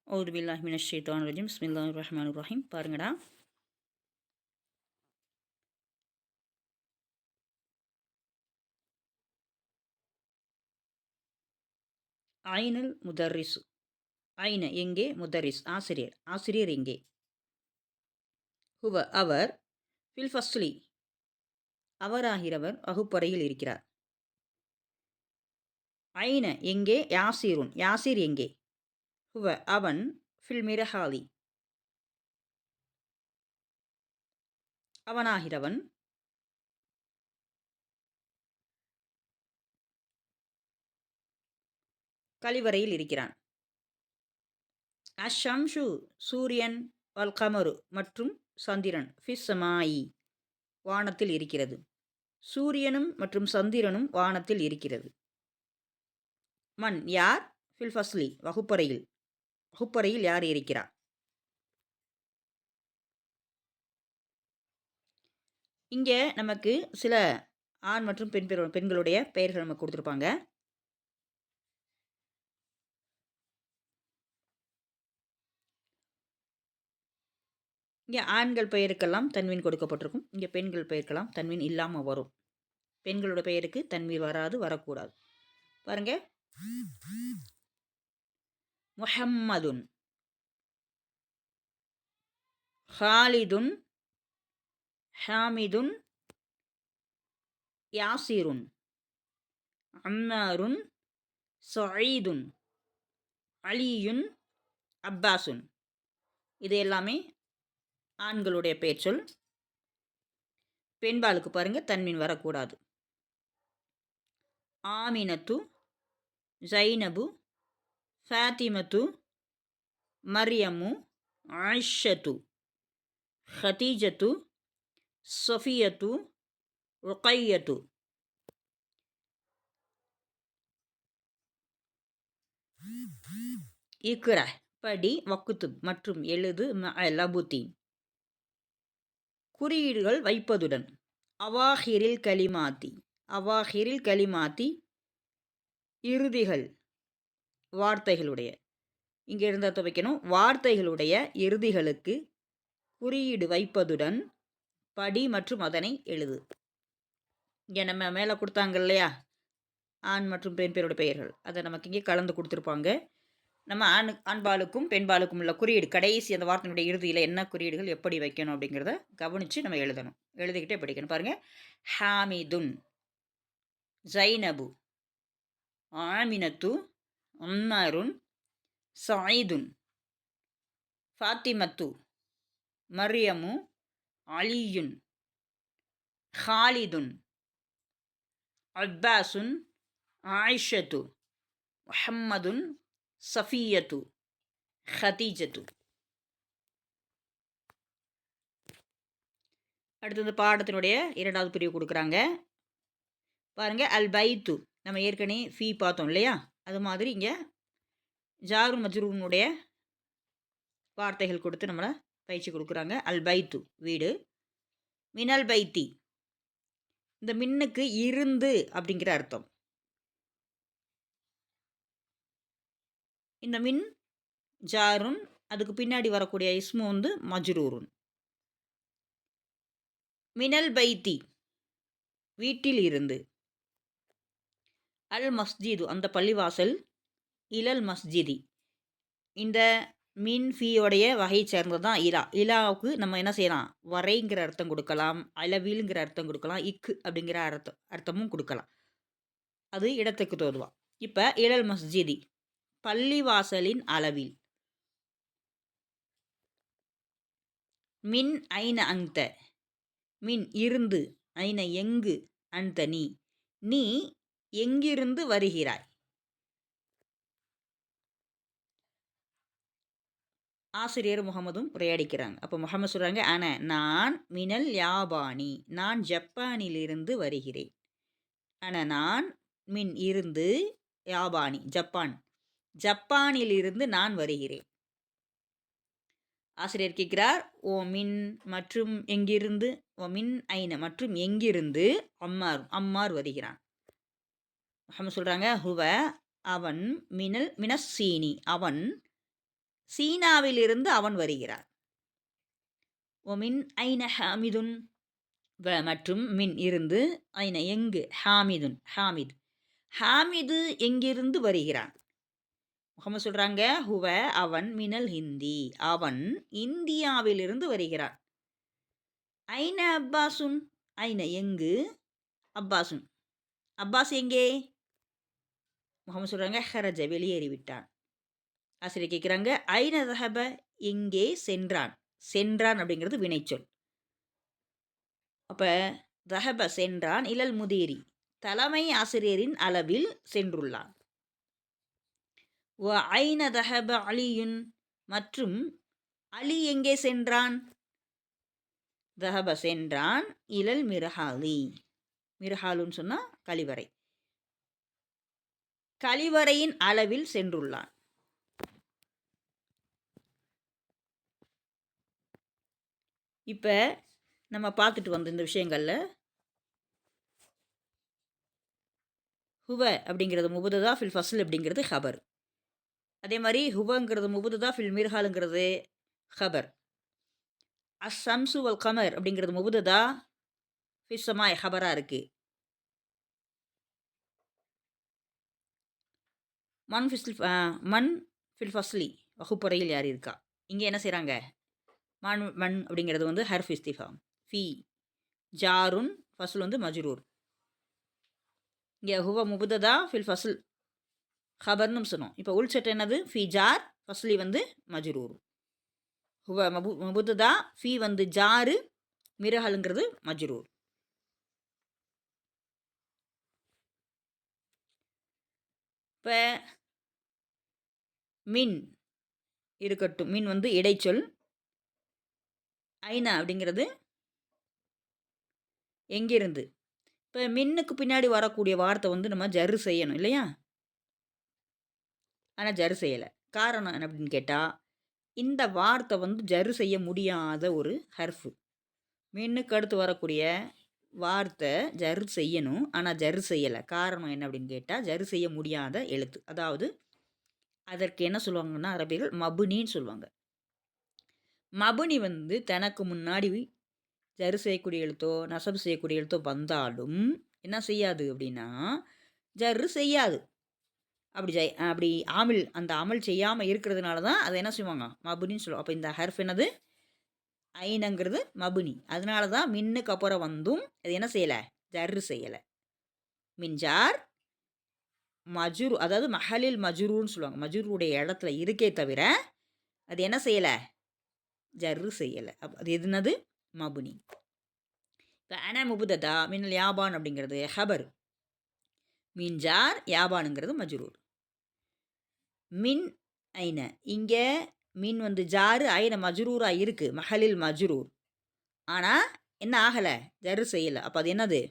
அவுது பில்லாஹி மினஷ் ஷைத்தானிர் ரஜீம் பிஸ்மில்லாஹிர் ரஹ்மானிர் ரஹீம். பாருங்கடா, ஐனல் முதர்ரிசு. ஐன எங்கே, முதர்ரிஸ் ஆசிரியர், ஆசிரியர் எங்கே. ஹுவ அவர், ஃபில் ஃபஸ்லி அவராகிறவர் வகுப்பறையில் இருக்கிறார். ஐன எங்கே, யாசிருன் யாசிர் எங்கே. ஹுவ அவன், ஃபில் மிரஹாலி அவனாகிறவன் கழிவறையில் இருக்கிறான். அஷம்ஷு சூரியன், வல் கமரு மற்றும் சந்திரன், ஃபிஸ் சமாயி வானத்தில் இருக்கிறது. சூரியனும் மற்றும் சந்திரனும் வானத்தில் இருக்கிறது. மன் யார், ஃபில் ஃபஸ்லி வகுப்பறையில், வகுப்பறையில் யார் இருக்கிறார். இங்கே நமக்கு சில ஆண் மற்றும் பெண்களுடைய பெயர்கள் நமக்கு கொடுத்துருப்பாங்க. இங்கே ஆண்கள் பெயருக்கெல்லாம் தன்வீன் கொடுக்கப்பட்டிருக்கும். இங்கே பெண்கள் பெயருக்கெல்லாம் தன்வீன் இல்லாமல் வரும். பெண்களோட பெயருக்கு தன்வீன் வராது, வரக்கூடாது. பாருங்க, முஹம்மதுன், ஹாலிதுன், ஹாமிதுன், யாசிருன், அம்மாருன், சயீதுன், அலியுன், அப்பாசுன். இது எல்லாமே ஆண்களுடைய பெயர் சொல். பெண்பாலுக்கு பாருங்க, தன்மீன் வரக்கூடாது. ஆமினத்து, ஜைனபு, ஃபாத்திமத்து, மரியமு, ஆயிஷத்து, ஹதீஜத்து, சஃபியத்து, ருக்கையத்து. இக்ர படி, வக்குத்துப் மற்றும் எழுது, லபுத்தீன் குறியீடுகள் வைப்பதுடன். அவாஹிரில் கலிமாத்தி, அவாஹிரில் கலிமாத்தி இறுதிகள் வார்த்தைகளுடைய, இங்கே இருந்தால் துவைக்கணும். வார்த்தைகளுடைய இறுதிகளுக்கு குறியீடு வைப்பதுடன் படி மற்றும் அதனை எழுது. இங்கே நம்ம மேலே கொடுத்தாங்க இல்லையா, ஆண் மற்றும் பெண் பேரோட பெயர்கள், அதை நமக்கு இங்கே கலந்து கொடுத்துருப்பாங்க. நம்ம ஆண்பாலுக்கும் பெண்பாலுக்கும் உள்ள குறியீடு, கடைசி அந்த வார்த்தையினுடைய இறுதியில் என்ன குறியீடுகள் எப்படி வைக்கணும் அப்படிங்கிறத கவனித்து நம்ம எழுதணும். எழுதிக்கிட்டே படிக்கணும். பாருங்கள், ஹாமிதுன், ஜைனபு, ஆமினத்து, அம்மாருன், சயீதுன், ஃபாத்திமத்து, மரியமு, அலியுன், ஹாலிதுன், அப்பாசுன், ஆயிஷத்து, முஹம்மதுன், சஃபியத்து, ஹதீஜத்து. அடுத்தது பாடத்தினுடைய இரண்டாவது பிரிவு கொடுக்குறாங்க. பாருங்கள், அல் பைத்து நம்ம ஏற்கனவே ஃபீ பார்த்தோம் இல்லையா, அது மாதிரி இங்கே ஜாரு மஜ்ரூனுடைய வார்த்தைகள் கொடுத்து நம்மளை பயிற்சி கொடுக்குறாங்க. அல் பைத்து வீடு. மினல் பைத்தி, இந்த மின்னுக்கு இருந்து அப்படிங்கிற அர்த்தம். இந்த மின் ஜாருன், அதுக்கு பின்னாடி வரக்கூடிய இஸ்மு வந்து மஜ்ரூருன். மினல் பைத்தி வீட்டில் இருந்து. அல் மஸ்ஜிது அந்த பள்ளிவாசல். இலல் மஸ்ஜிதி, இந்த மின் ஃபீயோடைய வகை சேர்ந்தது தான் இலா. இலாவுக்கு நம்ம என்ன செய்யலாம், வரைங்கிற அர்த்தம் கொடுக்கலாம், அளவில்ங்கிற அர்த்தம் கொடுக்கலாம், இக்கு அப்படிங்கிற அர்த்தமும் கொடுக்கலாம். அது இடத்துக்கு தோதுவா. இப்போ இலல் மஸ்ஜிதி பள்ளிவாசலின் அளவில். மின் ஐன அந்த, மின் இருந்து, ஐன எங்கு, அந்த நீ, நீ எங்கிருந்து வருகிறாய். ஆசிரியர் முகமதும் உரையாடிக்கிறாங்க. அப்போ முகமது சொல்கிறாங்க, நான் மினல் யாபானி, நான் ஜப்பானிலிருந்து வருகிறேன். நான் மின் இருந்து, யாபானி ஜப்பான், ஜப்பானிலிருந்து நான் வருகிறேன். ஆசிரியர் கேட்கிறார், ஓ மின் மற்றும் எங்கிருந்து, ஓ மின் ஐன மற்றும் எங்கிருந்து, அம்மார் வருகிறான். முகமது சொல்கிறாங்க, ஹுவ அவன், மினல் மினஸ்ஸீனி அவன், சீனாவிலிருந்து அவன் வருகிறான். ஒமின் ஐன ஹாமிதுன் மற்றும் மின் இருந்து ஐன எங்கு ஹாமிதுன் ஹாமித் ஹாமிது எங்கிருந்து வருகிறான். முகமது சொல்கிறாங்க ஹுவ அவன் மினல் ஹிந்தி அவன் இந்தியாவிலிருந்து வருகிறான். ஐன அப்பாசுன் ஐன எங்கு அப்பாசுன் அப்பாஸ் எங்கே. முகமது சொல்கிறாங்க ஹரஜ வெளியேறிவிட்டான். ஆசிரியர் கேட்குறாங்க ஐன தஹப எங்கே சென்றான். சென்றான் அப்படிங்கிறது வினைச்சொல். அப்போ தஹப சென்றான் இலல் முதீரி தலைமை ஆசிரியரின் அளவில் சென்றுள்ளான். ஐன தஹப அலியுன் மற்றும் அலி எங்கே சென்றான். தஹப சென்றான் இலல் மிர்ஹாலி மிர்ஹாலுன்னு சொன்னால் கழிவறை கழிவறையின் அளவில் சென்றுள்ளான். இப்போ நம்ம பார்த்துட்டு வந்த இந்த விஷயங்களில் ஹுவ அப்படிங்கிறது முபுததா ஃபில் ஃபஸ்ல் அப்படிங்கிறது ஹபர். அதே மாதிரி ஹுவங்கிறது முபுததா ஃபில் மிர்ஹாலுங்கிறது ஹபர். அஸ்ஸம்சு வல் கமர் அப்படிங்கிறது முபுததா ஃபில் சமாய் ஹபராக இருக்குது. மண் ஃபில் ஃபஸ்லி வகுப்பறையில் யார் இருக்கா. இங்கே என்ன செய்கிறாங்க மண் அப்படிங்கிறது வந்து ஹர்ஃப் இஸ்திஃபாம். ஃபி ஜாருன் ஃபஸ்ல் வந்து மஜ்ரூர். இங்கே ஹுவ முபுததா ஃபில் ஃபஸ்ல் ஹபர்னு சொன்னோம். இப்போ உள்சட்டை என்னது ஃபி ஜார் ஃபஸ்லி வந்து மஜ்ரூர். ஹுவ முபுததா ஃபி வந்து ஜாரு மிர்ஹலுங்கிறது மஜ்ரூர். இப்போ மின் இருக்கட்டும். மின் வந்து இடைச்சொல். ஐனா அப்படிங்கிறது எங்கிருந்து. இப்போ மின்னுக்கு பின்னாடி வரக்கூடிய வார்த்தை வந்து நம்ம ஜரு செய்யணும் இல்லையா. ஆனால் ஜரு செய்யலை. காரணம் என்ன அப்படின்னு கேட்டால் இந்த வார்த்தை வந்து ஜரு செய்ய முடியாத ஒரு ஹர்ஃபு. மின்னுக்கு அடுத்து வரக்கூடிய வார்த்தை ஜரு செய்யணும், ஆனால் ஜரு செய்யலை. காரணம் என்ன அப்படின்னு கேட்டால் ஜரு செய்ய முடியாத எழுத்து. அதாவது அதற்கு என்ன சொல்லுவாங்கன்னா அரபிகள் மபுனின்னு சொல்லுவாங்க. மபுனி வந்து தனக்கு முன்னாடி ஜரு செய்யக்கூடிய எழுத்தோ நசபு செய்யக்கூடிய எழுத்தோ வந்தாலும் என்ன செய்யாது அப்படின்னா ஜரு செய்யாது. அப்படி அந்த அமல் செய்யாமல் இருக்கிறதுனால தான் அதை என்ன செய்வாங்க மபுனின்னு சொல்லுவோம். அப்போ இந்த ஹர்ஃப் என்னது ஐனங்கிறது மபுனி. அதனால தான் மின்னுக்கு அப்புறம் வந்தும் அது என்ன செய்யலை ஜரு செய்யலை. மின்ஜார் மஜுரு அதாவது மஹலில் மஜுருன்னு சொல்லுவாங்க. மஜுருடைய இடத்துல இருக்கே தவிர அது என்ன செய்யலை ஜரு செய்யலை. அது எதுனது மபுனி. இப்போ அன முபுததா மின்னல் யாபான் அப்படிங்கிறது ஹபர். மின்ஜார் யாபானுங்கிறது மஜ்ரூர். மின் ஐன இங்கே மின் வந்து ஜாரு ஐன மஜ்ரூராக இருக்குது மஹலில் மஜ்ரூர். ஆனால் என்ன ஆகலை ஜரு செய்யலை. அப்போ அது என்னது